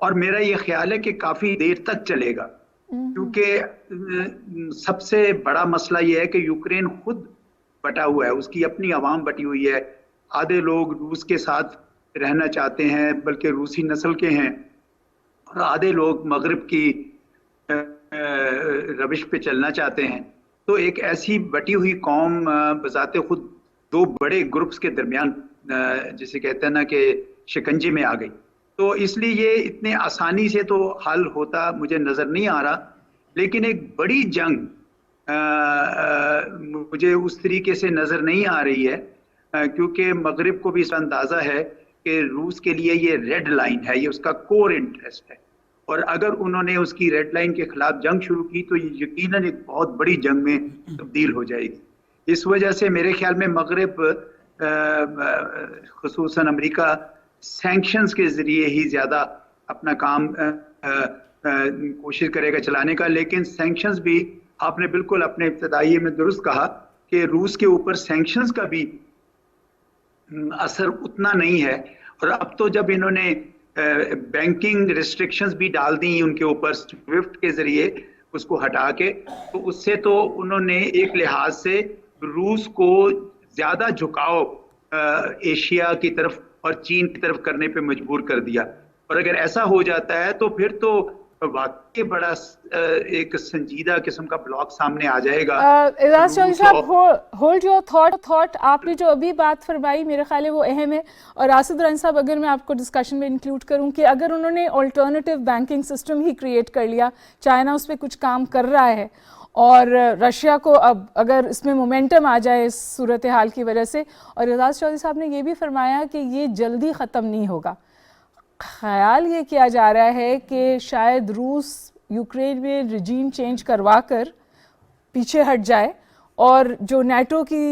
اور میرا یہ خیال ہے کہ کافی دیر تک چلے گا، کیونکہ سب سے بڑا مسئلہ یہ ہے کہ یوکرین خود بٹا ہوا ہے، اس کی اپنی عوام بٹی ہوئی ہے. آدھے لوگ روس کے ساتھ رہنا چاہتے ہیں بلکہ روسی نسل کے ہیں، اور آدھے لوگ مغرب کی روش پہ چلنا چاہتے ہیں. تو ایک ایسی بٹی ہوئی قوم بذات خود دو بڑے گروپس کے درمیان جسے کہتے ہیں نا کہ شکنجے میں آ گئی. تو اس لیے یہ اتنے آسانی سے تو حل ہوتا مجھے نظر نہیں آ رہا، لیکن ایک بڑی جنگ مجھے اس طریقے سے نظر نہیں آ رہی ہے، کیونکہ مغرب کو بھی اس اندازہ ہے کہ روس کے لیے یہ ریڈ لائن ہے، یہ اس کا کور انٹرسٹ ہے، اور اگر انہوں نے اس کی ریڈ لائن کے خلاف جنگ شروع کی تو یہ یقیناً ایک بہت بڑی جنگ میں تبدیل ہو جائے گی. اس وجہ سے میرے خیال میں مغرب خصوصاً امریکہ سینکشنز کے ذریعے ہی زیادہ اپنا کام کوشش کرے گا چلانے کا. لیکن سینکشنز بھی آپ نے بالکل اپنے ابتدائی میں درست کہا کہ روس کے اوپر سینکشنز کا بھی اثر اتنا نہیں ہے، اور اب تو جب انہوں نے بینکنگ ریسٹرکشنز بھی ڈال دی ان کے اوپر سوئفٹ کے ذریعے اس کو ہٹا کے، تو اس سے تو انہوں نے ایک لحاظ سے روس کو زیادہ جھکاؤ ایشیا کی طرف اور چین کی طرف کرنے پہ مجبور کر دیا. اور اگر ایسا ہو جاتا ہے تو پھر تو واقعی بڑا ایک سنجیدہ قسم کا بلاک سامنے آ جائے گا. اعجاز چودھری صاحب، ہولڈ یور تھاٹ. آپ نے جو ابھی بات فرمائی میرے خیال ہے وہ اہم ہے. اور راشد رائن صاحب، اگر میں آپ کو ڈسکشن میں انکلوڈ کروں کہ اگر انہوں نے آلٹرنیٹیو بینکنگ سسٹم ہی کریٹ کر لیا، چائنا اس پہ کچھ کام کر رہا ہے، اور رشیا کو اب اگر اس میں مومنٹم آ جائے اس صورتحال کی وجہ سے، اور اعجاز چودھری صاحب نے یہ بھی فرمایا کہ یہ جلدی ختم نہیں ہوگا، خیال یہ کیا جا رہا ہے کہ شاید روس یوکرین میں رجیم چینج کروا کر پیچھے ہٹ جائے اور جو نیٹو کی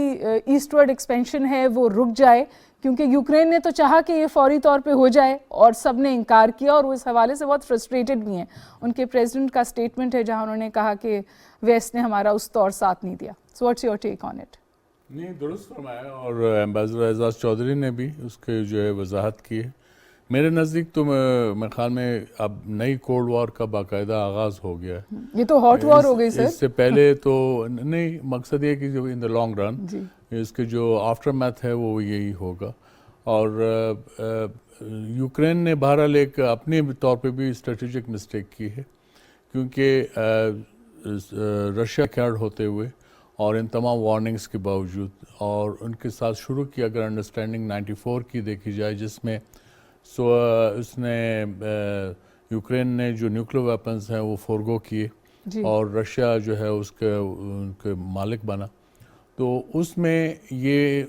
ایسٹ ورڈ ایکسپینشن ہے وہ رک جائے، کیونکہ یوکرین نے تو چاہا کہ یہ فوری طور پہ ہو جائے اور سب نے انکار کیا، اور وہ اس حوالے سے بہت فرسٹریٹڈ بھی ہیں. ان کے پریزیڈنٹ کا سٹیٹمنٹ ہے جہاں انہوں نے کہا کہ ویسٹ نے ہمارا اس طور ساتھ نہیں دیا. So what's your take on it? نہیں، درست فرمایا، اور ایمبیسڈر اعجاز چودھری نے بھی اس کے جو ہے وضاحت کی ہے. میرے نزدیک تو میرے خیال میں اب نئی کولڈ وار کا باقاعدہ آغاز ہو گیا ہے. یہ تو ہاٹ وار ہو گئی سر. اس سے پہلے تو نہیں، مقصد یہ کہ جو ان دا لانگ رن اس کے جو آفٹر میتھ ہے وہ یہی ہوگا. اور یوکرین نے بہرحال ایک اپنے طور پہ بھی اسٹریٹجک مسٹیک کی ہے، کیونکہ رشیا کیئرڈ ہوتے ہوئے اور ان تمام وارننگز کے باوجود، اور ان کے ساتھ شروع کی اگر انڈرسٹینڈنگ 94 کی دیکھی جائے، جس میں اس نے یوکرین نے جو نیوکلیر ویپنز ہیں وہ فورگو کیے اور رشیا جو ہے اس کے ان کے مالک بنا. تو اس میں یہ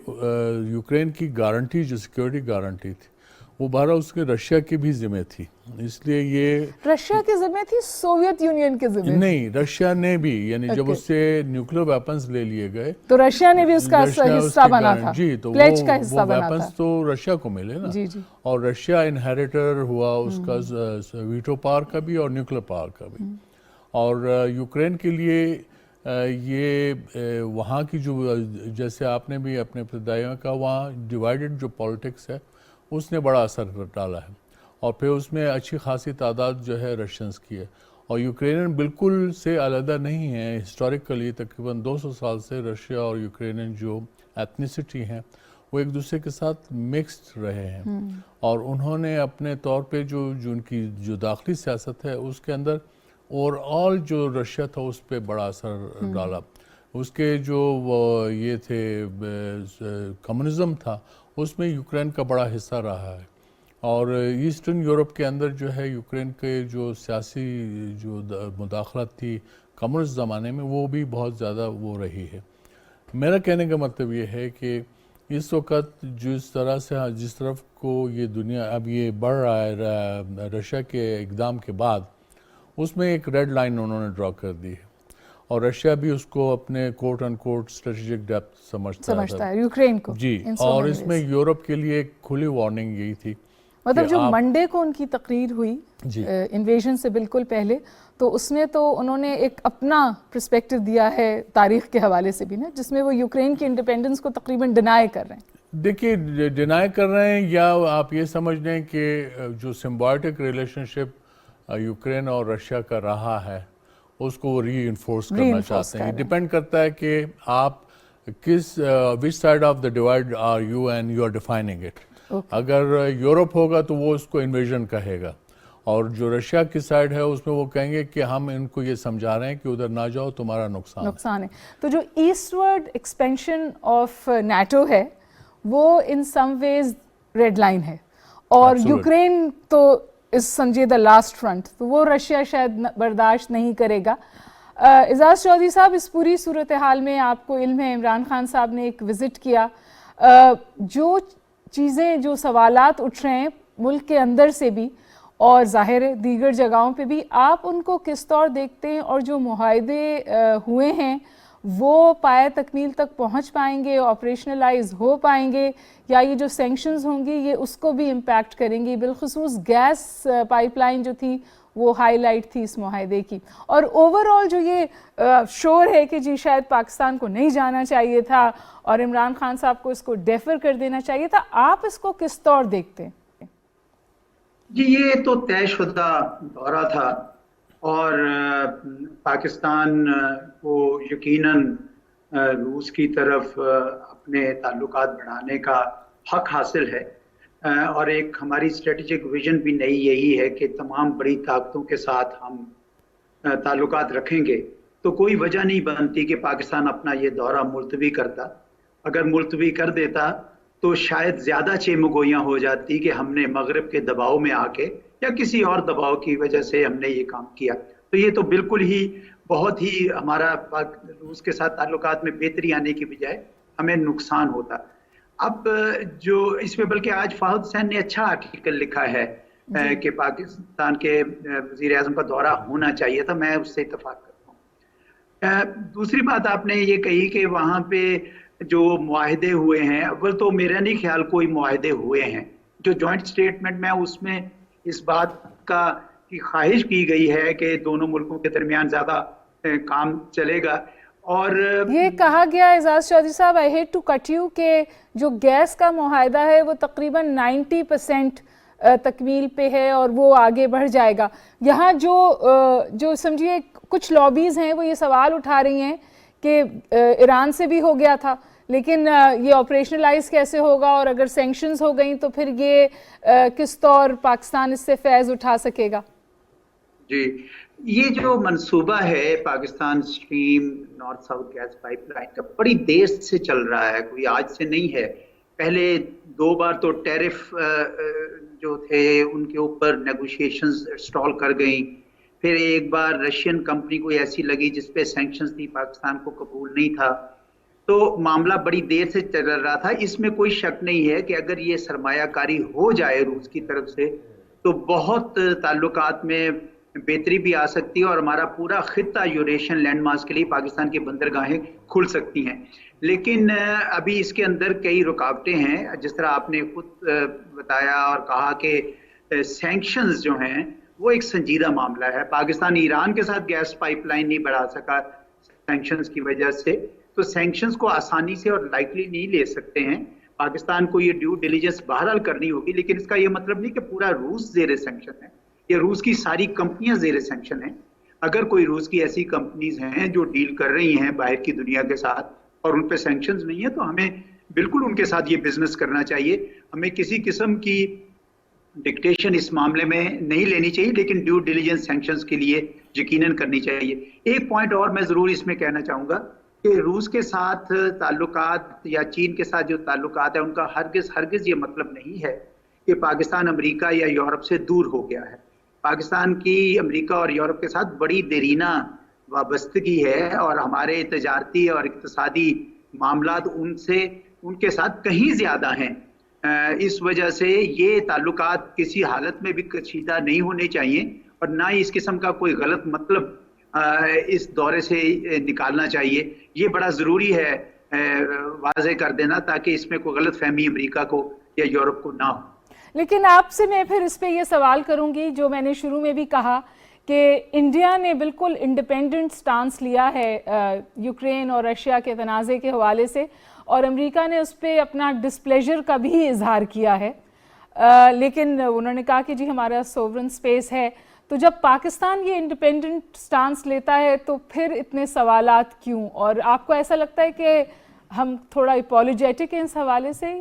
یوکرین کی گارنٹی جو سیکیورٹی گارنٹی تھی وہ بہرحال اس کے رشیا کی بھی ذمہ تھی، اس لیے یہ رشیا کی ذمہ تھی، سوویت یونین کے ذمہ نہیں، رشیا نے بھی، یعنی جب اس سے نیوکلیر ویپنز لے لیے گئے تو رشیا نے بھی اس کا حصہ بنا تھا. جی، تو پلیج کا حصہ وہ بنا تھا. ویپنز تو رشیا کو ملے نا، اور رشیا انہیریٹر ہوا اس کا ویٹو پاور کا بھی اور نیوکلیر پاور کا بھی. اور یوکرین کے لیے یہ وہاں کی جو، جیسے آپ نے بھی اپنے ابتدائی میں کہا، وہاں ڈیوائیڈڈ جو پالیٹکس ہے اس نے بڑا اثر ڈالا ہے، اور پھر اس میں اچھی خاصی تعداد جو ہے رشینز کی ہے. اور یوکرینین بالکل سے علیحدہ نہیں ہیں. ہسٹوریکلی تقریباً 200 سال سے رشیا اور یوکرینین جو ایتھنیسٹی ہیں وہ ایک دوسرے کے ساتھ مکسڈ رہے ہیں، اور انہوں نے اپنے طور پہ جو ان کی جو داخلی سیاست ہے اس کے اندر اوور آل جو رشیا تھا اس پہ بڑا اثر ڈالا. اس کے جو وہ یہ تھے کمیونزم تھا اس میں یوکرین کا بڑا حصہ رہا ہے. اور ایسٹرن یورپ کے اندر جو ہے یوکرین کے جو سیاسی جو مداخلت تھی کمیونسٹ زمانے میں وہ بھی بہت زیادہ وہ رہی ہے. میرا کہنے کا مطلب یہ ہے کہ اس وقت جس طرح سے جس طرف کو یہ دنیا اب یہ بڑھ رہا ہے رشیا کے اقدام کے بعد، اس میں ایک ریڈ لائن انہوں نے ڈرا کر دی ہے، اور رشیا بھی اس کو اپنے کوٹ ان کوٹ اسٹریٹجک ڈیپتھ سمجھتا ہے یوکرین کو. جی، اور اس میں یورپ کے لیے ایک کھلی وارننگ یہی تھی. مطلب جو منڈے کو ان کی تقریر ہوئی انویژن سے بالکل پہلے، تو اس میں تو انہوں نے ایک اپنا پرسپیکٹو دیا ہے تاریخ کے حوالے سے بھی نا، جس میں وہ یوکرین کی انڈیپینڈنس کو تقریباً ڈینائی کر رہے ہیں. دیکھیے ڈینائی کر رہے ہیں یا آپ یہ سمجھ لیں کہ جو سمبائوٹک ریلیشن شپ یوکرین اور رشیا کا رہا ہے اس کو وہ ری انفورس کرنا چاہتے ہیں. ڈیپینڈ کرتا ہے کہ آپ کس which side of the divide are you and you are defining it. اگر یورپ ہوگا تو وہ اس کو انویژن کہے گا, اور جو رشیا کی سائڈ ہے اس میں وہ کہیں گے کہ ہم ان کو یہ سمجھا رہے ہیں کہ ادھر نہ جاؤ, تمہارا نقصان ہے. تو جو ایسٹورڈ ایکسپینشن آف نیٹو ہے وہ ان سم ویز ریڈ لائن ہے, اور یوکرین تو اس سمجھے دا لاسٹ فرنٹ, تو وہ رشیا شاید برداشت نہیں کرے گا. اعجاز چودھری صاحب, اس پوری صورتحال میں آپ کو علم ہے عمران خان صاحب نے ایک وزٹ کیا, جو چیزیں جو سوالات اٹھ رہے ہیں ملک کے اندر سے بھی اور ظاہر دیگر جگہوں پہ بھی, آپ ان کو کس طور دیکھتے ہیں, اور جو معاہدے ہوئے ہیں وہ پایہ تکمیل تک پہنچ پائیں گے, آپریشنلائز ہو پائیں گے, یا یہ جو سینکشنز ہوں گی یہ اس کو بھی امپیکٹ کریں گی؟ بالخصوص گیس پائپ لائن جو تھی وہ ہائی لائٹ تھی اس معاہدے کی, اور اوور آل جو یہ شور ہے کہ جی شاید پاکستان کو نہیں جانا چاہیے تھا اور عمران خان صاحب کو اس کو ڈیفر کر دینا چاہیے تھا, آپ اس کو کس طور دیکھتے ہیں؟ جی یہ تو طے شدہ دورہ تھا, اور پاکستان کو یقیناً روس کی طرف اپنے تعلقات بڑھانے کا حق حاصل ہے, اور ایک ہماری اسٹریٹجک ویژن بھی نئی یہی ہے کہ تمام بڑی طاقتوں کے ساتھ ہم تعلقات رکھیں گے. تو کوئی وجہ نہیں بنتی کہ پاکستان اپنا یہ دورہ ملتوی کرتا. اگر ملتوی کر دیتا تو شاید زیادہ چیمگوئیاں ہو جاتی کہ ہم نے مغرب کے دباؤ میں آ کے یا کسی اور دباؤ کی وجہ سے ہم نے یہ کام کیا. تو یہ تو بالکل ہی بہت ہی ہمارا روس کے ساتھ تعلقات میں بہتری آنے کی بجائے ہمیں نقصان ہوتا. اب جو اس میں بلکہ آج فہد حسین نے اچھا آرٹیکل لکھا ہے کہ پاکستان کے وزیر اعظم کا دورہ ہونا چاہیے تھا, میں اس سے اتفاق کرتا ہوں. دوسری بات آپ نے یہ کہی کہ وہاں پہ جو معاہدے ہوئے ہیں, اول تو میرا نہیں خیال کوئی معاہدے ہوئے ہیں. جو جوائنٹ سٹیٹمنٹ میں اس میں اس بات کی خواہش کی گئی ہے کہ دونوں ملکوں کے درمیان زیادہ کام چلے گا, اور یہ کہا گیا اعجاز چودھری صاحب, I hate to cut you, کہ جو گیس کا معاہدہ ہے وہ تقریباً 90% تکمیل پہ ہے اور وہ آگے بڑھ جائے گا. یہاں جو سمجھیے کچھ لابیز ہیں وہ یہ سوال اٹھا رہی ہیں کہ ایران سے بھی ہو گیا تھا لیکن یہ آپریشنلائز کیسے ہوگا, اور اگر سینکشنز ہو گئیں تو پھر یہ کس طور پاکستان اس سے فیض اٹھا سکے گا؟ جی یہ جو منصوبہ ہے Pakistan stream north south gas pipeline کا بڑی دیر سے چل رہا ہے, کوئی آج سے نہیں ہے. پہلے 2 بار تو ٹیرف جو تھے ان کے اوپر نیگوشیشنز اسٹال کر گئیں, پھر ایک بار رشین کمپنی کوئی ایسی لگی جس پہ سینکشنز تھی, پاکستان کو قبول نہیں تھا. تو معاملہ بڑی دیر سے چل رہا تھا. اس میں کوئی شک نہیں ہے کہ اگر یہ سرمایہ کاری ہو جائے روس کی طرف سے تو بہت تعلقات میں بہتری بھی آ سکتی ہے, اور ہمارا پورا خطہ یوریشین لینڈ ماس کے لیے پاکستان کی بندرگاہیں کھل سکتی ہیں. لیکن ابھی اس کے اندر کئی رکاوٹیں ہیں, جس طرح آپ نے خود بتایا اور کہا کہ سینکشنز جو ہیں وہ ایک سنجیدہ معاملہ ہے. پاکستان ایران کے ساتھ گیس پائپ لائن نہیں بڑھا سکا سینکشنز کی وجہ سے, تو سینکشنز کو آسانی سے اور لائٹلی نہیں لے سکتے ہیں. پاکستان کو یہ ڈیو ڈیلیجنس بہرحال کرنی ہوگی, لیکن اس کا یہ مطلب نہیں کہ پورا روس زیر سینکشن ہے. یہ روس کی ساری کمپنیاں زیر سینکشن ہیں. اگر کوئی روس کی ایسی کمپنیز ہیں جو ڈیل کر رہی ہیں باہر کی دنیا کے ساتھ اور ان پہ سینکشنز نہیں ہیں, تو ہمیں بالکل ان کے ساتھ یہ بزنس کرنا چاہیے. ہمیں کسی قسم کی ڈکٹیشن اس معاملے میں نہیں لینی چاہیے, لیکن ڈیو ڈیلیجنس سینکشنز کے لیے یقیناً کرنی چاہیے. ایک پوائنٹ اور میں ضرور اس میں کہنا چاہوں گا کہ روس کے ساتھ تعلقات یا چین کے ساتھ جو تعلقات ہیں ان کا ہرگز یہ مطلب نہیں ہے کہ پاکستان امریکہ یا یورپ سے دور ہو گیا ہے. پاکستان کی امریکہ اور یورپ کے ساتھ بڑی دیرینہ وابستگی ہے, اور ہمارے تجارتی اور اقتصادی معاملات ان کے ساتھ کہیں زیادہ ہیں. اس وجہ سے یہ تعلقات کسی حالت میں بھی کشیدہ نہیں ہونے چاہیے, اور نہ ہی اس قسم کا کوئی غلط مطلب اس دورے سے نکالنا چاہیے. یہ بڑا ضروری ہے واضح کر دینا, تاکہ اس میں کوئی غلط فہمی امریکہ کو یا یورپ کو نہ ہو. لیکن آپ سے میں پھر اس پہ یہ سوال کروں گی جو میں نے شروع میں بھی کہا کہ انڈیا نے بالکل انڈیپینڈنٹ سٹانس لیا ہے یوکرین اور رشیا کے تنازع کے حوالے سے، اور امریکہ نے اس پہ اپنا ڈسپلیجر کا بھی اظہار کیا ہے، لیکن انہوں نے کہا کہ جی ہمارا سوورن سپیس ہے. تو جب پاکستان یہ انڈیپینڈنٹ سٹانس لیتا ہے تو پھر اتنے سوالات کیوں؟ اور آپ کو ایسا لگتا ہے کہ ہم تھوڑا اپولوجیٹک ہیں اس حوالے سے؟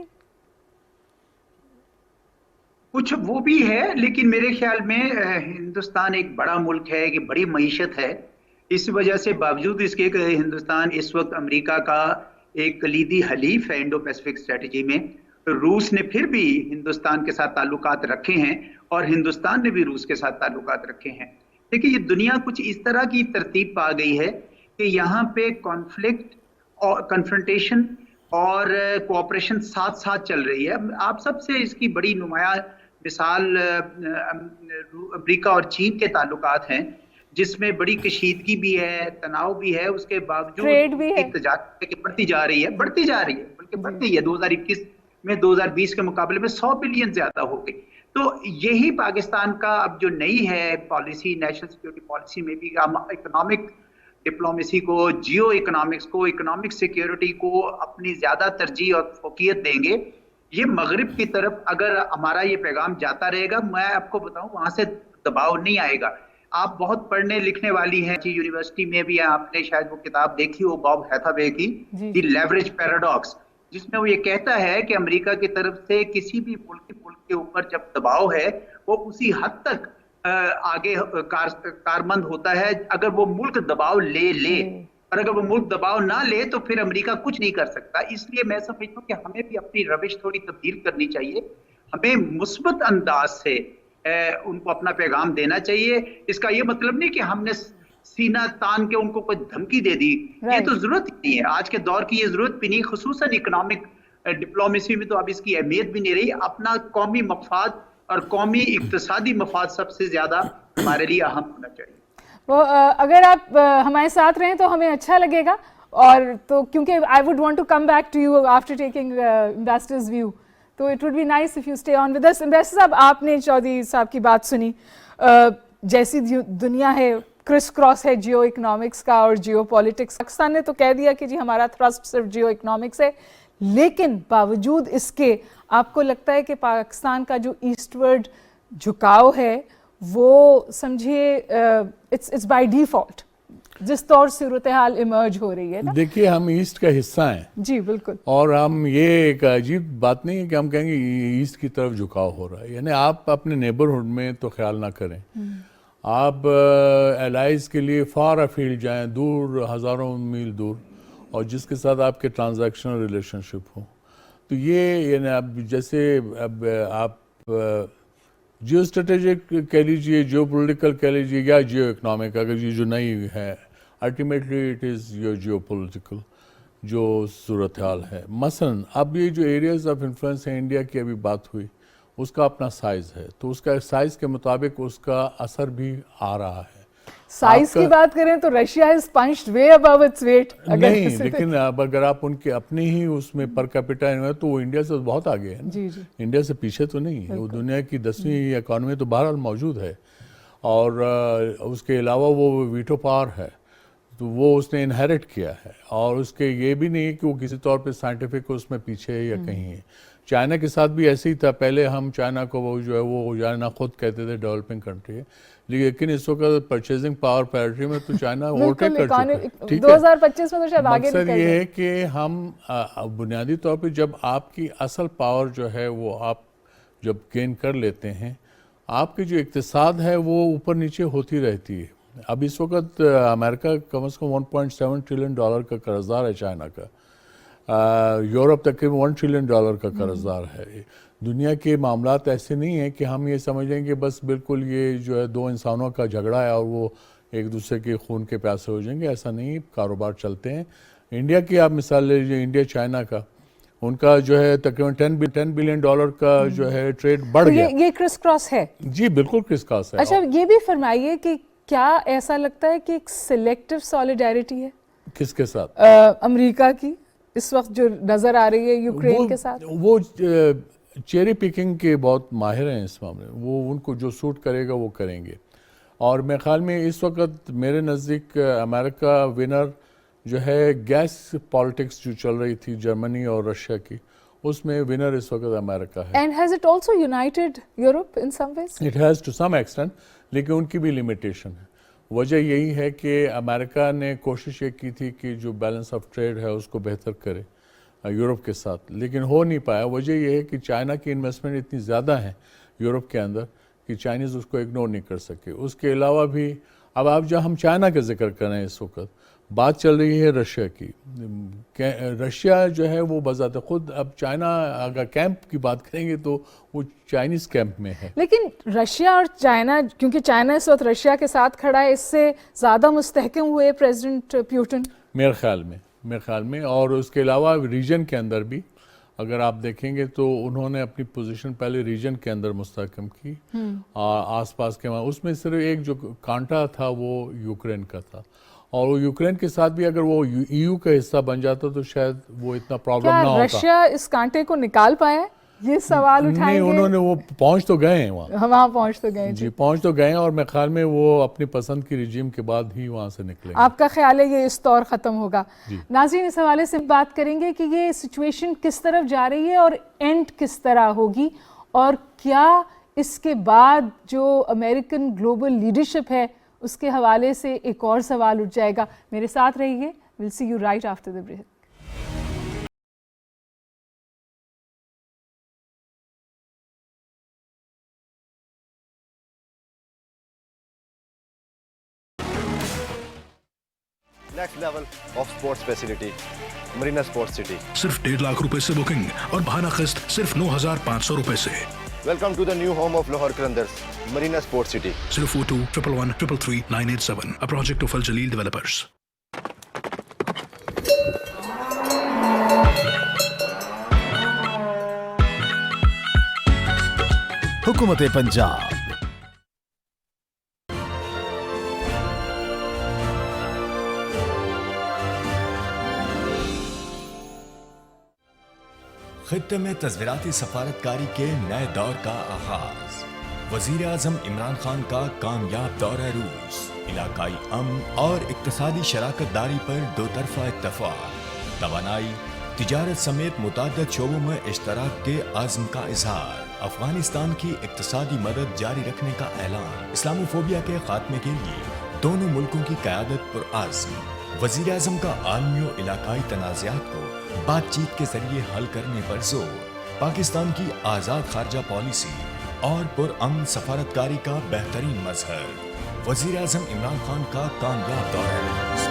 کچھ وہ بھی ہے، لیکن میرے خیال میں ہندوستان ایک بڑا ملک ہے، ایک بڑی معیشت ہے. اس وجہ سے باوجود اس کے کہ ہندوستان اس وقت امریکہ کا ایک کلیدی حلیف ہے انڈو پیسفک اسٹریٹجی میں، روس نے پھر بھی ہندوستان کے ساتھ تعلقات رکھے ہیں اور ہندوستان نے بھی روس کے ساتھ تعلقات رکھے ہیں. دیکھیے یہ دنیا کچھ اس طرح کی ترتیب پا گئی ہے کہ یہاں پہ کانفلکٹ اور کنفرنٹیشن اور کوآپریشن ساتھ ساتھ چل رہی ہے. آپ سب سے اس کی بڑی نمایاں مثال امریکہ اور چین کے تعلقات ہیں، جس میں بڑی کشیدگی بھی ہے، تناؤ بھی ہے، اس کے باوجود تجارت بڑھتی جا رہی ہے بلکہ بڑھتی ہے. 2021 میں 2020 کے مقابلے میں 100 بلین زیادہ ہو گئی. تو یہی پاکستان کا اب جو نئی ہے پالیسی، نیشنل سیکیورٹی پالیسی میں بھی ہم اکنامک ڈپلومیسی کو، جیو اکنامکس کو، اکنامک سیکیورٹی کو اپنی زیادہ ترجیح اور فوقیت دیں گے. یہ مغرب کی طرف اگر ہمارا یہ پیغام جاتا رہے گا، میں آپ کو بتاؤں وہاں سے دباؤ نہیں آئے گا. آپ بہت پڑھنے لکھنے والی ہیں، یونیورسٹی میں بھی آپ نے شاید وہ کتاب دیکھی ہو باب ہیتھاوے کی، دی لیوریج پیراڈاکس، جس میں وہ یہ کہتا ہے کہ امریکہ کی طرف سے کسی بھی ملک کے اوپر جب دباؤ ہے وہ اسی حد تک آگے کارمند ہوتا ہے اگر وہ ملک دباؤ لے اور اگر وہ ملک دباؤ نہ لے تو پھر امریکہ کچھ نہیں کر سکتا. اس لیے میں سمجھتا ہوں کہ ہمیں بھی اپنی روش تھوڑی تبدیل کرنی چاہیے، ہمیں مثبت انداز سے ان کو اپنا پیغام دینا چاہیے. اس کا یہ مطلب نہیں کہ ہم نے سینہ تان کے ان کو کوئی دھمکی دے دی، یہ تو ضرورت ہی نہیں ہے. آج کے دور کی یہ ضرورت بھی نہیں، خصوصاً اکنامک ڈپلومیسی میں تو اب اس کی اہمیت بھی نہیں رہی. اپنا قومی مفاد اور قومی اقتصادی مفاد سب سے زیادہ ہمارے لیے اہم ہونا چاہیے. وہ اگر آپ ہمارے ساتھ رہیں تو ہمیں اچھا لگے گا، اور تو کیونکہ I would want to come back to you after taking Ambassador's view. تو it would be nice if you stay on with us. Ambassador صاحب، آپ نے چودھری صاحب کی بات سنی، جیسی دنیا ہے کرس کراس ہے جیو اکنامکس کا اور جیو پولیٹکس. پاکستان نے تو کہہ دیا کہ جی ہمارا تھرسٹ صرف جیو اکنامکس ہے، لیکن باوجود اس کے آپ کو لگتا ہے کہ پاکستان کا جو ایسٹورڈ جھکاؤ ہے وہ سمجھیے اٹس بائی ڈیفالٹ جس طور صورتحال ایمرج ہو رہی ہے نا؟ دیکھیے ہم ایسٹ کا حصہ ہیں جی بالکل، اور ہم یہ ایک عجیب بات نہیں ہے کہ ہم کہیں گے ایسٹ کی طرف جھکاؤ ہو رہا ہے. یعنی آپ اپنے نیبرہڈ میں تو خیال نہ کریں، آپ الائز کے لیے فار افیلڈ جائیں، دور ہزاروں میل دور، اور جس کے ساتھ آپ کے ٹرانزیکشنل ریلیشن شپ ہوں. تو یہ یعنی اب جیسے اب آپ جیو اسٹریٹجک کہہ لیجیے، جیو پولیٹیکل کہہ لیجیے، یا جیو اکنامک، اگر یہ جو نئی ہے ultimately it is your geopolitical جو صورتحال ہے. مثلاً اب یہ جو ایریاز آف انفلوئنس ہیں، انڈیا کی ابھی بات ہوئی، اس کا اپنا سائز ہے، تو اس کا سائز کے مطابق اس کا اثر بھی آ رہا ہے. سائز کی بات کریں تو Russia is punched way above its weight. نہیں، لیکن اب اگر آپ ان کے اپنے ہی اس میں پر کیپٹا ہے تو وہ انڈیا سے بہت آگے ہے. جی جی، انڈیا سے پیچھے تو نہیں ہے، وہ دنیا کی 10ویں اکانومی تو بہرحال موجود ہے. اور اس کے علاوہ وہ ویٹو پاور ہے، تو وہ اس نے انہیرٹ کیا ہے. اور اس کے یہ بھی نہیں ہے کہ وہ کسی طور پہ سائنٹیفک اس میں پیچھے ہے یا کہیں ہے. چائنا کے ساتھ بھی ایسے ہی تھا، پہلے ہم چائنا کو وہ جو ہے وہ چائنا خود کہتے تھے ڈیولپنگ کنٹری ہے، لیکن اس وقت پرچیزنگ پاور پیرٹی میں تو چائنا اوورٹیک کر چکا ہے. 2025 میں تو شاید آگے مقصد یہ ہے کہ ہم بنیادی طور پہ جب آپ کی اصل پاور جو ہے وہ آپ جب گین کر لیتے ہیں، آپ کی جو اقتصاد ہے وہ اوپر نیچے ہوتی رہتی ہے. اب اس وقت امریکہ کم از کم 1.7 ٹریلین ڈالر کا قرض دار ہے چائنا کا، یورپ تقریباً 1 ٹریلین ڈالر کا قرض دار ہے. دنیا کے معاملات ایسے نہیں ہیں کہ ہم یہ سمجھیں کہ بس بالکل یہ جو ہے دو انسانوں کا جھگڑا ہے اور وہ ایک دوسرے کے خون کے پیاسے ہو جائیں گے، ایسا نہیں. کاروبار چلتے ہیں. انڈیا کی آپ مثال لے لیجیے، انڈیا چائنا کا، ان کا جو ہے تقریباً 10 بلین ڈالر کا جو ہے ٹریڈ بڑھ گیا. یہ کرس کراس ہے؟ جی بالکل کرس کراس ہے. اچھا یہ بھی فرمائیے کہ کیا ایسا لگتا ہے کہ ایک سلیکٹیو سالیڈیرٹی ہے کس کے ساتھ؟ امریکہ کی اس وقت جو نظر آ رہی ہے یوکرین کے ساتھ؟ وہ چیری پکنگ کے بہت ماہر ہیں اس معاملے میں، وہ ان کو جو سوٹ کرے گا وہ کریں گے. اور میرے خیال میں اس وقت میرے نزدیک امریکہ ونر جو ہے گیس پالیٹکس جو چل رہی تھی جرمنی اور رشیا کی، اس میں ونر اس وقت امریکہ ہے. And has it also united Europe in some ways? It has to some extent, لیکن ان کی بھی لمیٹیشن ہے. وجہ یہی ہے کہ امریکہ نے کوشش یہ کی تھی کہ جو بیلنس آف ٹریڈ ہے اس کو بہتر کرے یورپ کے ساتھ، لیکن ہو نہیں پایا. وجہ یہ ہے کہ چائنا کی انویسٹمنٹ اتنی زیادہ ہے یورپ کے اندر کہ چائنیز اس کو اگنور نہیں کر سکے. اس کے علاوہ بھی اب آپ جب ہم چائنا کا ذکر کریں اس وقت بات چل رہی ہے رشیا کی. رشیا جو ہے وہ بذات خود اب چائنا اگر کیمپ کی بات کریں گے تو وہ چائنیز کیمپ میں ہے. لیکن رشیا اور چائنا، کیونکہ چائنا اس وقت رشیا کے ساتھ کھڑا ہے، اس سے زیادہ مستحکم ہوئے پریزیڈنٹ پیوٹن میرے خیال میں. اور اس کے علاوہ ریجن کے اندر بھی اگر آپ دیکھیں گے تو انہوں نے اپنی پوزیشن پہلے ریجن کے اندر مستحکم کی اور آس پاس کے اس میں صرف ایک جو کانٹا تھا وہ یوکرین کا تھا، اور وہ یوکرین کے ساتھ بھی اگر وہ ای یو کا حصہ بن جاتا تو شاید وہ اتنا پرابلم نہ ہوتا. رشیا اس کانٹے کو نکال پایا؟ یہ سوال اٹھائیں گے. نہیں، انہوں نے وہ پہنچ تو گئے ہیں وہاں پہنچ تو گئے جی پہنچ تو گئے ہیں، اور میرے خیال میں وہ اپنی پسند کی رجیم کے بعد ہی وہاں سے نکلیں گے. آپ کا خیال ہے یہ اس طور ختم ہوگا؟ ناظرین اس حوالے سے بات کریں گے کہ یہ سچویشن کس طرف جا رہی ہے اور اینڈ کس طرح ہوگی، اور کیا اس کے بعد جو امریکن گلوبل لیڈرشپ ہے اس کے حوالے سے ایک اور سوال اٹھ جائے گا. میرے ساتھ رہیے. we'll see you right after the break. Next level of sports facility Marina sports city. صرف 1.5 لاکھ روپے سے بکنگ اور بہانہ قسط صرف 9,500 روپے سے. Welcome to the new home of Lahore Qalandars Marina sports city. 042-111-333-987 a project of Al Jaleel developers. حکومت پنجاب خطے میں تصویراتی سفارتکاری کے نئے دور کا آغاز. وزیر اعظم عمران خان کا کامیاب دورہ روس. علاقائی امن اور اقتصادی شراکت داری پر دو طرفہ اتفاق. توانائی، تجارت سمیت متعدد شعبوں میں اشتراک کے عزم کا اظہار. افغانستان کی اقتصادی مدد جاری رکھنے کا اعلان. اسلامی فوبیا کے خاتمے کے لیے دونوں ملکوں کی قیادت پر عزم. وزیر اعظم کا عالمی و علاقائی تنازعات کو بات چیت کے ذریعے حل کرنے پر زور. پاکستان کی آزاد خارجہ پالیسی اور پرامن سفارتکاری کا بہترین مظہر. وزیر اعظم عمران خان کا کامیاب دورہ روس.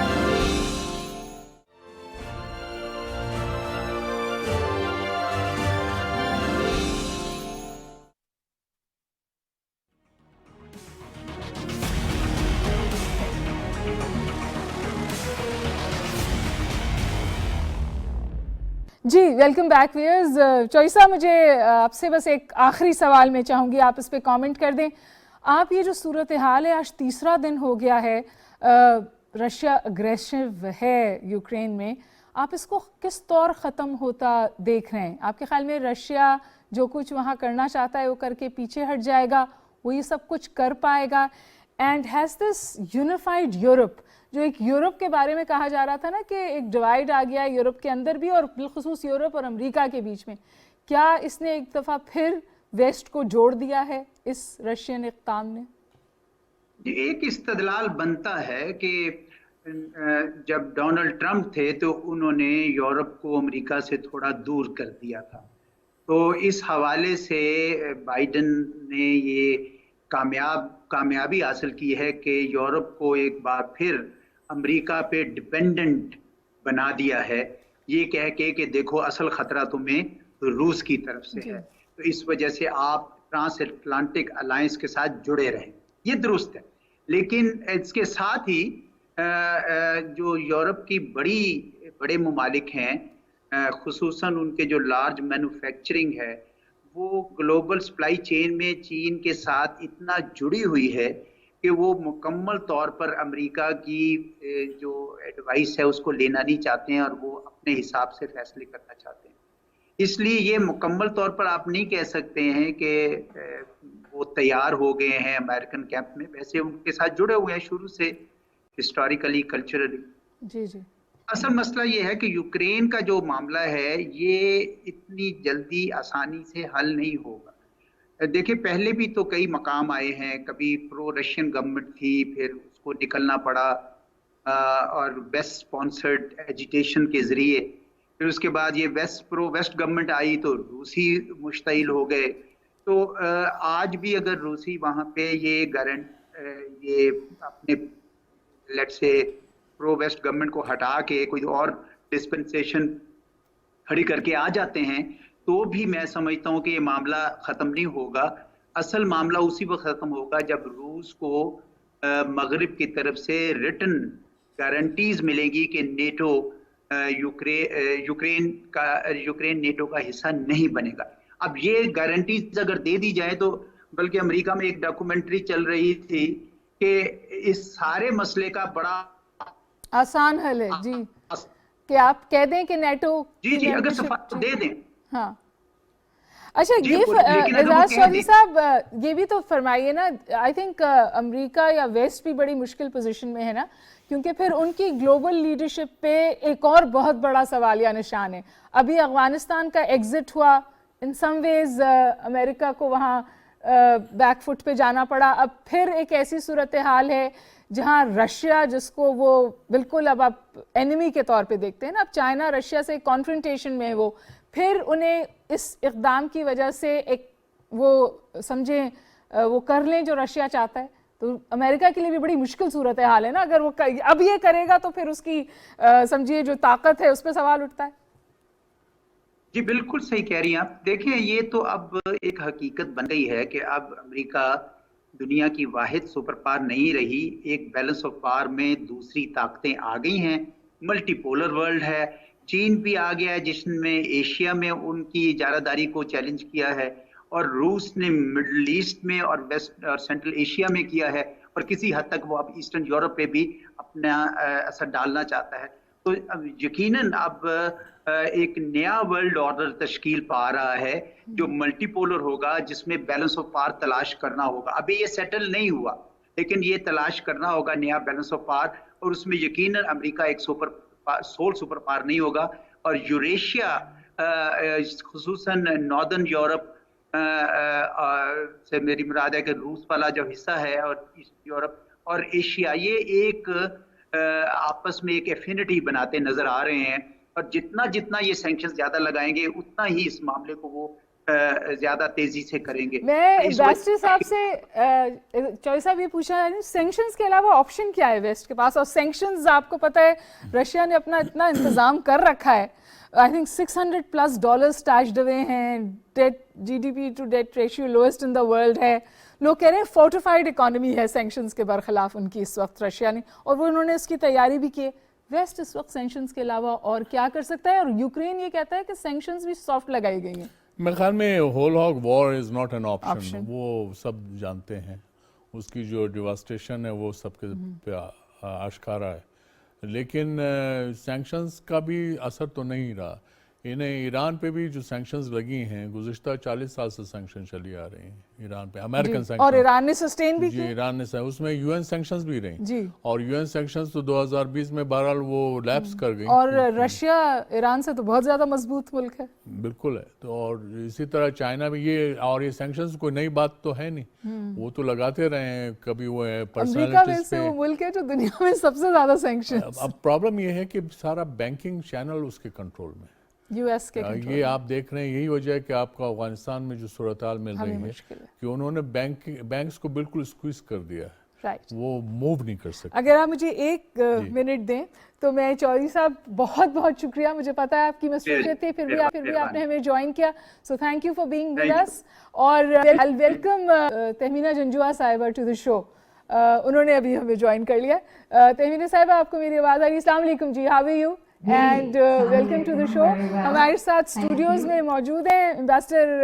جی ویلکم بیک ویئرز. چوئی صاحب مجھے آپ سے بس ایک آخری سوال میں چاہوں گی آپ اس پہ کامنٹ کر دیں. آپ یہ جو صورتحال ہے آج تیسرا دن ہو گیا ہے رشیا اگریسو ہے یوکرین میں، آپ اس کو کس طور ختم ہوتا دیکھ رہے ہیں؟ آپ کے خیال میں رشیا جو کچھ وہاں کرنا چاہتا ہے وہ کر کے پیچھے ہٹ جائے گا، وہ یہ سب کچھ کر پائے گا؟ And has this unified Europe, جو ایک یورپ کے بارے میں کہا جا رہا تھا نا کہ ایک ڈیوائیڈ آ گیا ہے یورپ کے اندر بھی اور بالخصوص یورپ اور امریکہ کے بیچ میں، کیا اس نے ایک دفعہ پھر ویسٹ کو جوڑ دیا ہے اس رشین اقدام نے؟ ایک استدلال بنتا ہے کہ جب ڈونلڈ ٹرمپ تھے تو انہوں نے یورپ کو امریکہ سے تھوڑا دور کر دیا تھا، تو اس حوالے سے بائیڈن نے یہ کامیابی حاصل کی ہے کہ یورپ کو ایک بار پھر امریکہ پہ ڈپینڈنٹ بنا دیا ہے، یہ کہہ کے کہ دیکھو اصل خطرہ تمہیں روس کی طرف سے ہے، تو اس وجہ سے آپ ٹرانس اٹلانٹک الائنس کے ساتھ جڑے رہیں. یہ درست ہے، لیکن اس کے ساتھ ہی جو یورپ کی بڑے ممالک ہیں، خصوصاً ان کے جو لارج مینوفیکچرنگ ہے، وہ گلوبل سپلائی چین میں چین کے ساتھ اتنا جڑی ہوئی ہے کہ وہ مکمل طور پر امریکہ کی جو ایڈوائس ہے اس کو لینا نہیں چاہتے ہیں اور وہ اپنے حساب سے فیصلے کرنا چاہتے ہیں. اس لیے یہ مکمل طور پر آپ نہیں کہہ سکتے ہیں کہ وہ تیار ہو گئے ہیں امریکن کیمپ میں، ویسے ان کے ساتھ جڑے ہوئے ہیں شروع سے ہسٹوریکلی کلچرلی. جی جی. اصل مسئلہ یہ ہے کہ یوکرین کا جو معاملہ ہے یہ اتنی جلدی آسانی سے حل نہیں ہوگا. دیکھیں پہلے بھی تو کئی مقام آئے ہیں، کبھی پرو رشین گورنمنٹ تھی، پھر اس کو نکلنا پڑا اور ویسٹ اسپانسرڈ ایجیٹیشن کے ذریعے، پھر اس کے بعد یہ پرو ویسٹ گورنمنٹ آئی تو روسی مشتعل ہو گئے. تو آج بھی اگر روسی وہاں پہ یہ اپنے لیٹ سے پرو ویسٹ گورنمنٹ کو ہٹا کے کوئی اور ڈسپنسیشن کھڑی کر کے آ جاتے ہیں تو بھی میں سمجھتا ہوں کہ یہ معاملہ ختم نہیں ہوگا. اصل معاملہ اسی وقت ختم ہوگا جب روس کو مغرب کی طرف سے ریٹن گارنٹیز ملیں گی کہ نیٹو یوکرین نیٹو کا حصہ نہیں بنے گا. اب یہ گارنٹیز اگر دے دی جائے تو، بلکہ امریکہ میں ایک ڈاکومنٹری چل رہی تھی کہ اس سارے مسئلے کا بڑا آسان حل ہے جی کہ آپ کہہ دیں کہ نیٹو جی اگر سفارت دے دیں. ہاں اچھا یہ اعجاز چودھری صاحب یہ بھی تو فرمائیے نا، آئی تھنک امریکہ یا ویسٹ بھی بڑی مشکل پوزیشن میں ہے نا، کیونکہ پھر ان کی گلوبل لیڈرشپ پہ ایک اور بہت بڑا سوالیہ نشان ہے. ابھی افغانستان کا ایگزٹ ہوا، ان سم ویز امریکہ کو وہاں بیک فٹ پہ جانا پڑا. اب پھر ایک ایسی صورتحال ہے جہاں رشیا، جس کو وہ بالکل اب آپ اینیمی کے طور پہ دیکھتے ہیں نا، اب چائنا رشیا سے کانفرنٹیشن میں ہے، وہ پھر انہیں اس اقدام کی وجہ سے ایک وہ سمجھیں وہ کر لیں جو رشیا چاہتا ہے. تو امریکہ کے لیے بھی بڑی مشکل صورتحال ہے نا، اگر وہ اب یہ کرے گا تو پھر اس کی سمجھیے جو طاقت ہے اس پہ سوال اٹھتا ہے. جی بالکل صحیح کہہ رہی ہیں آپ. دیکھیں یہ تو اب ایک حقیقت بن گئی ہے کہ اب امریکہ دنیا کی واحد سپر پاور نہیں رہی، ایک بیلنس آف پاور میں دوسری طاقتیں آ گئی ہیں، ملٹی پولر ورلڈ ہے. چین بھی آ گیا ہے جس میں ایشیا میں ان کی اجارہ داری کو چیلنج کیا ہے، اور روس نے مڈل ایسٹ میں اور ویسٹ اور سینٹرل ایشیا میں کیا ہے، اور کسی حد تک وہ اب ایسٹرن یورپ پہ بھی اپنا اثر ڈالنا چاہتا ہے. تو یقیناً اب ایک نیا ورلڈ آرڈر تشکیل پا رہا ہے جو ملٹی پولر ہوگا، جس میں بیلنس آف پاور تلاش کرنا ہوگا. ابھی یہ سیٹل نہیں ہوا لیکن یہ تلاش کرنا ہوگا نیا بیلنس آف پاور، اور اس میں یقیناً امریکہ ایک سول سپر پاور نہیں ہوگا. اور یوریشیا خصوصاً ناردرن یورپ سے میری مراد ہے کہ روس والا جو حصہ ہے اور ایسٹ یورپ اور ایشیا، یہ ایک آپس میں ایک ایفینٹی بناتے نظر آ رہے ہیں. اور جتنا یہ سینکشن زیادہ لگائیں گے اتنا ہی اس معاملے کو وہ زیادہ تیزی سے کریں گے. میں بیسٹر صاحب سے چوہدری صاحب یہ پوچھنا چاہتی ہوں، سینکشنز کے علاوہ آپشن کیا ہے ویسٹ کے پاس؟ اور سینکشنز آپ کو پتہ ہے رشیا نے اپنا اتنا انتظام کر رکھا ہے، آئی تھنک $600+ اسٹیشڈ ہوئے ہیں، debt GDP to debt ratio lowest in the world ہے. لوگ کہہ رہے ہیں فورٹیفائڈ اکانومی ہے سینکشنز کے برخلاف ان کی اس وقت رشیا نے، اور وہ انہوں نے اس کی تیاری بھی کی ہے. ویسٹ اس وقت سینکشنز کے علاوہ اور کیا کر سکتا ہے؟ اور یوکرین یہ کہتا ہے کہ سینکشنز بھی سافٹ لگائی گئی ہیں. میرے خیال میں whole hog war is not an option, وہ سب جانتے ہیں، اس کی جو ڈیواسٹیشن ہے وہ سب کے پہ آشکارا ہے. لیکن سینکشنز کا بھی اثر تو نہیں رہا. انہیں ایران پہ بھی جو سینکشنز لگی ہیں گزشتہ 40 سال سے سینکشن چلی آ رہی ہیں ایران پہ، امریکن سینکشن، اور ایران نے سسٹین بھی جی ایران نے اس میں UN سینکشنز بھی رہیں جی، اور UN سینکشنز تو 2020 میں بہرحال وہ لیپس کر گئی. اور رشیا ایران سے تو بہت زیادہ مضبوط ملک ہے. بالکل ہے. تو اور اسی طرح چائنا بھی یہ سینکشنز کوئی نئی بات تو ہے نہیں، وہ تو لگاتے رہے ہیں. کبھی وہ پرسنالٹیز پہ، وہ ملک ہے جو دنیا میں سب سے زیادہ سینکشنز. اب پرابلم یہ ہے کہ سارا بینکنگ چینل اس کے کنٹرول میں، US کے یہ آپ دیکھ رہے ہیں. یہی وجہ ہے کہ آپ کو افغانستان میں جو صورتحال مل رہی ہے کہ انہوں نے بینکس کو بالکل اسکویز کر دیا ہے، وہ موو نہیں کر سکتے. اگر آپ مجھے ایک منٹ دیں تو میں چودھری صاحب بہت بہت شکریہ. مجھے پتا ہے آپ کی مصروفیت تھی، پھر بھی آپ نے ہمیں جوائن کیا، so thank you for being with us. اور آئی ویلکم تہمینہ جنجوعہ صاحبہ ٹو دی شو. انہوں نے ابھی ہمیں جوائن کر لیا. تہمینہ صاحبہ آپ کو میری آواز آ رہی ہے؟ السلام علیکم جی، how are you and welcome to the show. ہمارے ساتھ اسٹوڈیوز میں موجود ہیں امبیسڈر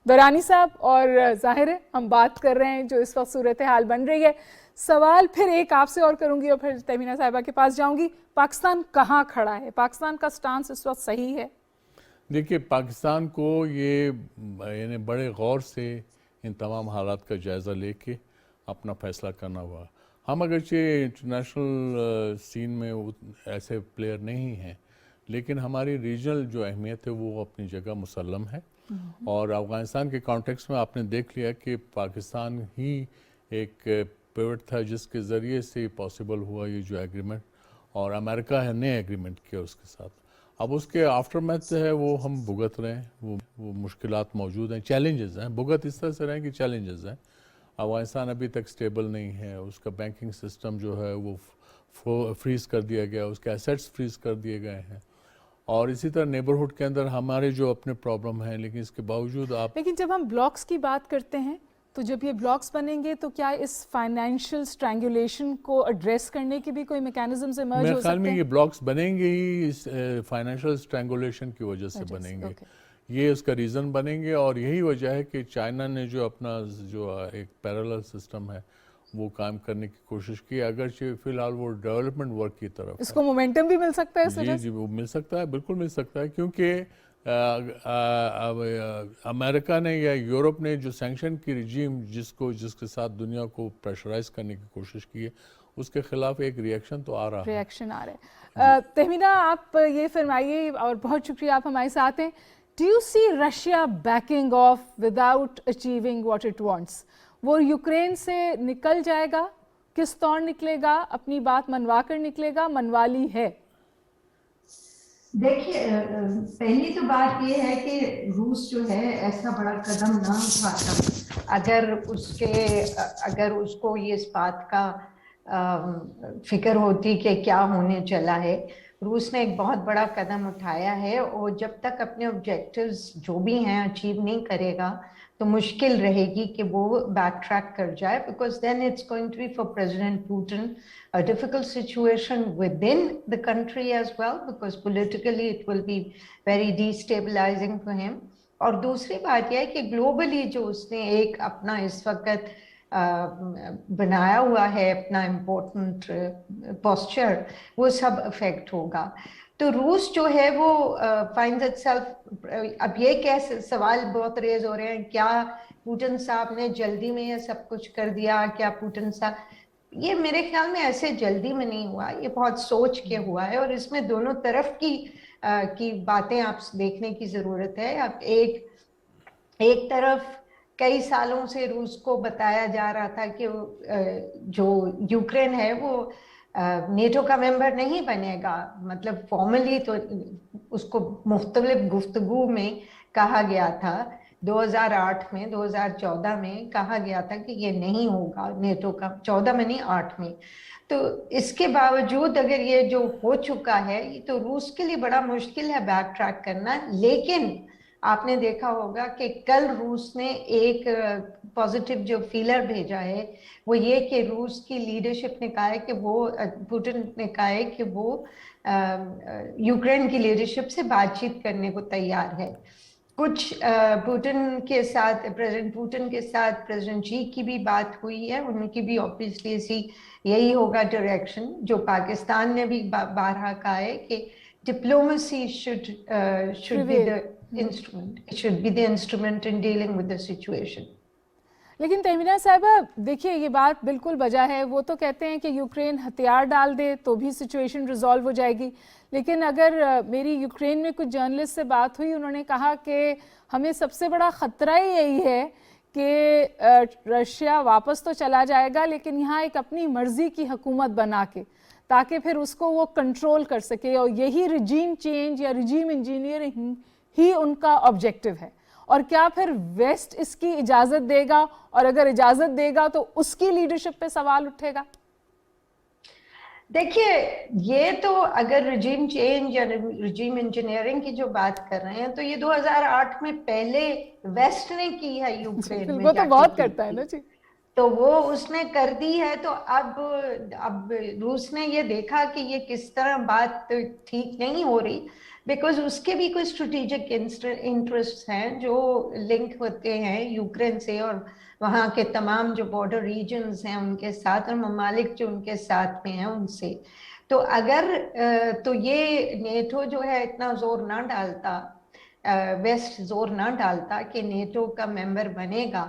درانی صاحب، اور ظاہر ہے ہم بات کر رہے ہیں جو اس وقت صورتحال بن رہی ہے. سوال پھر ایک آپ سے اور کروں گی اور پھر تہمینہ صاحبہ کے پاس جاؤں گی. پاکستان کہاں کھڑا ہے؟ پاکستان کا سٹانس اس وقت صحیح ہے؟ دیکھیے پاکستان کو یہ یعنی بڑے غور سے ان تمام حالات کا جائزہ لے کے اپنا فیصلہ کرنا ہوا. ہم اگرچہ انٹرنیشنل سین میں ایسے پلیئر نہیں ہیں لیکن ہماری ریجنل جو اہمیت ہے وہ اپنی جگہ مسلم ہے. اور افغانستان کے کانٹیکس میں آپ نے دیکھ لیا کہ پاکستان ہی ایک پیوٹ تھا جس کے ذریعے سے پاسبل ہوا یہ جو ایگریمنٹ, اور امریکہ نے ایگریمنٹ کیا اس کے ساتھ. اب اس کے آفٹر میتھ ہے وہ ہم بھگت رہے ہیں, وہ مشکلات موجود ہیں, چیلنجز ہیں. بھگت اس طرح سے رہے ہیں کہ چیلنجز ہیں. افغانستان ابھی تک سٹیبل نہیں ہے, اس کا بینکنگ سسٹم جو ہے وہ فریز کر دیا گیا, اس کے ایسیٹس فریز کر دیے گئے ہیں, اور اسی طرح نیبرہڈ کے اندر ہمارے جو اپنے پرابلم ہیں. لیکن اس کے باوجود لیکن جب ہم بلاکس کی بات کرتے ہیں تو جب یہ بلاکس بنیں گے تو کیا اس فائنینشیل اسٹرینگولیشن کو ایڈریس کرنے کی بھی کوئی میکینزمز ایمرج ہو سکتے ہیں؟ میرے خیال میں یہ بلاکس بنیں گے ہی اس فائنینشیل اسٹرینگولیشن کی وجہ سے بنیں گے. یہ اس کا ریزن بنیں گے, اور یہی وجہ ہے کہ چائنا نے جو اپنا جو ایک پیرالل سسٹم ہے وہ قائم کرنے کی کوشش کی, اگرچہ فی الحال وہ ڈیولپمنٹ ورک کی طرف اس کو مومنٹم بھی مل سکتا ہے. جی وہ مل سکتا ہے, بالکل مل سکتا ہے, کیونکہ امریکہ نے یا یورپ نے جو سینکشن کی رجیم جس کے ساتھ دنیا کو پریشرائز کرنے کی کوشش کی ہے, اس کے خلاف ایک ریئیکشن تو آ رہا ہے. ریئیکشن آ رہا ہے. تہمینہ آپ یہ فرمائیے, اور بہت شکریہ آپ ہمارے ساتھ ہیں. Do you see Russia backing off without achieving what it wants? وہ یوکرین سے نکل جائے گا, کس طور نکلے گا, اپنی بات منوا کر نکلے گا, منوا لی ہے؟ دیکھیے, پہلی تو بات یہ ہے کہ روس جو ہے ایسا بڑا قدم نہ اٹھاتا اگر اس کو یہ اس بات کا فکر ہوتی کہ کیا ہونے چلا ہے. روس نے ایک بہت بڑا قدم اٹھایا ہے, اور جب تک اپنے آبجیکٹیوز جو بھی ہیں اچیو نہیں کرے گا تو مشکل رہے گی کہ وہ بیک ٹریک کر جائے, because then it's going to be for president Putin a difficult situation within the country as well, because politically it will be very destabilizing for him. اور دوسری بات یہ ہے کہ گلوبلی جو اس نے ایک اپنا اس وقت بنایا ہوا ہے اپنا امپورٹنٹ پوسچر, وہ سب افیکٹ ہوگا. تو روس جو ہے وہ finds itself, اب یہ کیسے سوال بہت ریز ہو رہے ہیں, کیا پوٹن صاحب نے جلدی میں یہ سب کچھ کر دیا, کیا پوٹن صاحب, یہ میرے خیال میں ایسے جلدی میں نہیں ہوا, یہ بہت سوچ کے ہوا ہے, اور اس میں دونوں طرف کی باتیں آپ دیکھنے کی ضرورت ہے. اب ایک طرف کئی سالوں سے روس کو بتایا جا رہا تھا کہ جو یوکرین ہے وہ نیٹو کا ممبر نہیں بنے گا, مطلب فارملی تو اس کو مختلف گفتگو میں کہا گیا تھا, 2008 میں 2014 میں کہا گیا تھا کہ یہ نہیں ہوگا نیٹو کا, 14 میں نہیں 8 میں. تو اس کے باوجود اگر یہ جو ہو چکا ہے تو روس کے لیے بڑا مشکل ہے بیک ٹریک کرنا. لیکن آپ نے دیکھا ہوگا کہ کل روس نے ایک پازیٹیو جو فیلر بھیجا ہے وہ یہ کہ روس کی لیڈرشپ نے کہا ہے کہ وہ, پوٹن نے کہا ہے کہ وہ یوکرین کی لیڈرشپ سے بات چیت کرنے کو تیار ہے. کچھ پوٹن کے ساتھ, پریزیڈنٹ پوٹن کے ساتھ پریزیڈنٹ شی کی بھی بات ہوئی ہے, ان کی بھی آبویسلی اسی یہی ہوگا ڈائریکشن جو پاکستان نے بھی بارہا کہا ہے کہ diplomacy should be the instrument, it should be the instrument in dealing with the situation. لیکن تہمینہ صاحبہ دیکھیے, یہ بات بالکل بجا ہے. وہ تو کہتے ہیں کہ یوکرین ہتھیار ڈال دے تو بھی سچویشن ریزالو ہو جائے گی, لیکن اگر میری یوکرین میں کچھ جرنلسٹ سے بات ہوئی, انہوں نے کہا کہ ہمیں سب سے بڑا خطرہ ہی یہی ہے کہ رشیا واپس تو چلا جائے گا لیکن یہاں ایک اپنی مرضی کی حکومت بنا کے, تاکہ پھر اس کو وہ کنٹرول کر سکے, اور یہی رجیم چینج یا رجیم انجینئرنگ ہی ان کا آبجیکٹو ہے. اور کیا پھر ویسٹ اس کی اجازت دے گا, اور اگر اجازت دے گا تو اس کی لیڈرشپ پہ سوال اٹھے گا؟ دیکھیے, یہ تو اگر رجیم چینج یا رجیم انجینئرنگ کی جو بات کر رہے ہیں تو یہ 2008 میں پہلے ویسٹ نے کی ہے یوکرین میں, وہ تو بہت کرتا ہے نا جی, تو وہ اس نے کر دی ہے. تو اب روس نے یہ دیکھا کہ یہ کس طرح بات ٹھیک نہیں ہو رہی, بیکاز اس کے بھی کوئی اسٹریٹجک انٹرسٹ ہیں جو لنک ہوتے ہیں یوکرین سے, اور وہاں کے تمام جو بارڈر ریجنز ہیں ان کے ساتھ, اور ممالک جو ان کے ساتھ میں ہیں ان سے. تو اگر تو یہ نیٹو جو ہے اتنا زور نہ ڈالتا, ویسٹ زور نہ ڈالتا کہ نیٹو کا ممبر بنے گا,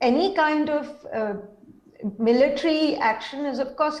any kind of military action is of course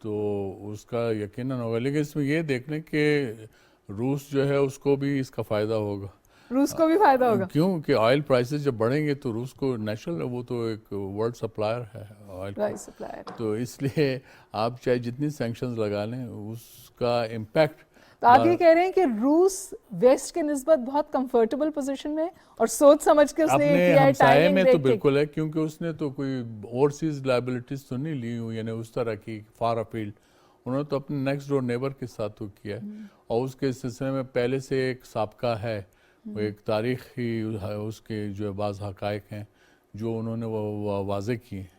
تو اس کا یقیناً ہوگا، لیکن اس میں یہ دیکھنے کہ روس جو ہے اس کو بھی اس کا فائدہ ہوگا. روس کو بھی فائدہ ہوگا کیوں کہ آئل پرائسز جب بڑھیں گے تو روس کو نیشنل، وہ تو ایک ورلڈ سپلائر ہے آئل سپلائر. تو اس لیے آپ چاہے جتنی سینکشنز لگا لیں اس کا امپیکٹ. تو آپ یہ کہہ رہے ہیں کہ روس ویسٹ کے نسبت بہت کمفرٹیبل پوزیشن میں اور سوچ سمجھ کے اس نے یہ کیا ہے ہمسائے میں تو بالکل ہے، کیونکہ اس نے تو کوئی اوورسیز لائبلٹیز تو نہیں لی ہوئی، یعنی اس طرح کی فار افیلڈ. انہوں نے تو اپنے نیکسٹ ڈور نیبر کے ساتھ تو کیا ہے، اور اس کے سلسلے میں پہلے سے ایک سابقہ ہے، وہ ایک تاریخی اس کے جو بعض حقائق ہیں جو انہوں نے وہ واضح کیے ہیں.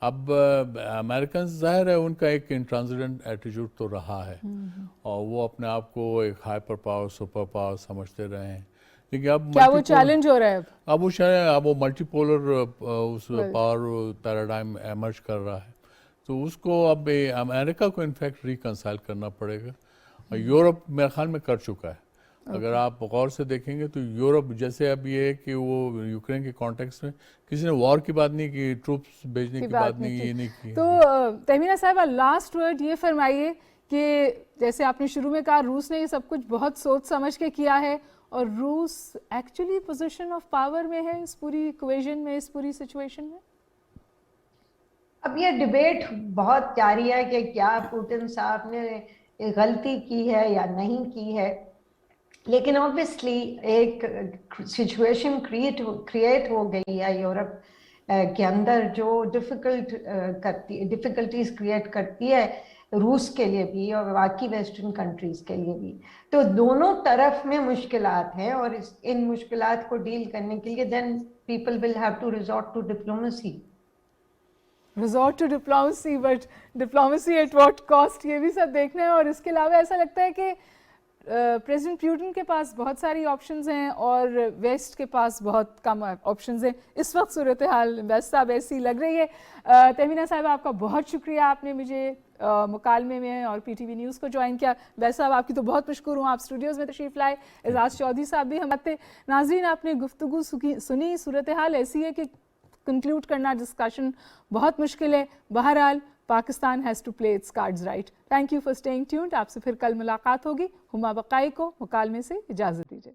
اب امریکنز ظاہر ہے ان کا ایک انٹرانزیڈنٹ ایٹیٹیوڈ تو رہا ہے اور وہ اپنے آپ کو ایک ہائپر پاور سپر پاور سمجھتے رہے ہیں، لیکن اب کیا وہ چیلنج ہو رہا ہے اب وہ ملٹی پولر اس پاور پیراڈائم ایمرج کر رہا ہے. تو اس کو اب امریکہ کو انفیکٹ ریکنسائل کرنا پڑے گا، اور یورپ میرے خیال میں کر چکا ہے. اگر آپ غور سے دیکھیں گے تو یورپ جیسے اب یہ ہے کہ وہ یوکرین کے کانٹیکس میں کسی نے وار کی بات نہیں کی، ٹروپس بھیجنے کی بات نہیں، یہ نہیں کی. تو تہمینہ صاحبہ لاسٹ ورڈ یہ فرمائیے کہ جیسے آپ نے شروع میں کہا روس نے یہ سب کچھ بہت سوچ سمجھ کے کیا ہے، اور روس ایکچولی پوزیشن آف پاور میں ہے اس پوری ایکویژن میں، اس پوری سچویشن میں. اب یہ ڈیبیٹ بہت جاری ہے کہ کیا پوٹن صاحب نے غلطی کی ہے یا نہیں کی ہے، لیکن obviously ایک سچویشن کریٹ ہو گئی ہے یورپ کے اندر جو ڈفیکلٹیز کریٹ کرتی ہے روس کے لیے بھی اور باقی ویسٹرن کنٹریز کے لیے بھی. تو دونوں طرف میں مشکلات ہیں، اور ان مشکلات کو ڈیل کرنے کے لیے then people will have to resort to diplomacy. Resort to diplomacy, but diplomacy at what cost, یہ بھی سب دیکھنا ہے. اور اس کے علاوہ ایسا لگتا ہے کہ پریزیڈنٹ پیوٹن کے پاس بہت ساری آپشنز ہیں اور ویسٹ کے پاس بہت کم آپشنز ہیں. اس وقت صورتحال ویسٹ صاحب ایسی لگ رہی ہے. تہمینہ صاحب آپ کا بہت شکریہ، آپ نے مجھے مکالمے میں اور پی ٹی وی نیوز کو جوائن کیا. ویسٹ صاحب آپ کی تو بہت مشکور ہوں، آپ اسٹوڈیوز میں تشریف لائے. اعزاز چودھری صاحب بھی ہمارے تھے. ناظرین آپ نے گفتگو سنی، صورتحال ایسی ہے کہ کنکلوڈ کرنا ڈسکشن بہت مشکل ہے. بہرحال Pakistan has to play its cards right. Thank you for staying tuned. آپ سے پھر کل ملاقات ہوگی. ہما بقائی کو مکالمے سے اجازت دیجیے.